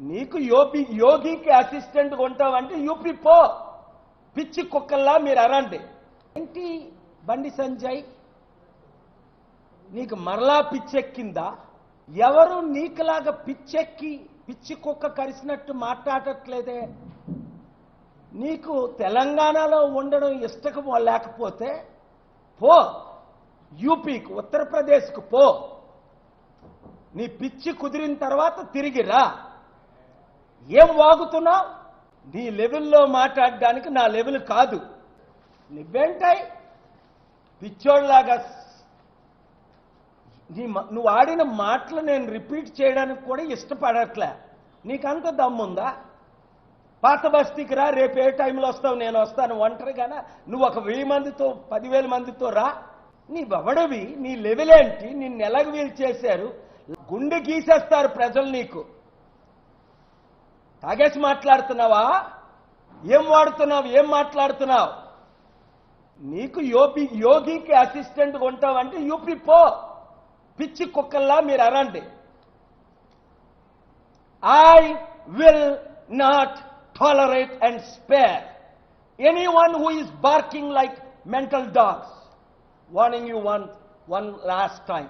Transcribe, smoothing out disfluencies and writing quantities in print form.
నీకు యోగికి assistant ఉంటావంటే UP పో. పిచ్చి కుక్కల్లా మీరు అరండి. ఏంటి బండి సంజయ్, నీకు మరలా పిచ్చెక్కిందా? ఎవరు నీకులాగా పిచ్చెక్కి పిచ్చి కుక్క కరిసినట్టు మాట్లాడట్లేదే? నీకు తెలంగాణలో ఉండడం ఇష్టం లేకపోతే పో, యూపీకి ఉత్తరప్రదేశ్కు పో. నీ పిచ్చి కుదిరిన తర్వాత తిరిగి రా. ఏం వాగుతున్నావు? నీ లెవెల్లో మాట్లాడడానికి నా లెవెల్ కాదు. నువ్వేంటాయి పిచ్చోడ్లాగా? నువ్వు ఆడిన మాటలు నేను రిపీట్ చేయడానికి కూడా ఇష్టపడట్లే. నీకంత దమ్ముందా? పాత బస్తీకి రా, రేపు ఏ టైంలో వస్తావు? నేను వస్తాను ఒంటరిగానా? నువ్వు ఒక 1000 మందితో 10,000 మందితో రా. నీ బవడవి, నీ లెవెల్ ఏంటి? నిన్ను ఎలాగ వీలు చేశారు? గుండె గీసేస్తారు ప్రజలు నీకు. తాగేసి మాట్లాడుతున్నావా? ఏం వాడుతున్నావు? ఏం మాట్లాడుతున్నావు? నీకు యోగికి అసిస్టెంట్ ఉంటావంటే యూపీ పో. పిచ్చి కుక్కల్లా మీరు అరండి. I will not tolerate and spare anyone who is barking like mental dogs. Warning you one last time.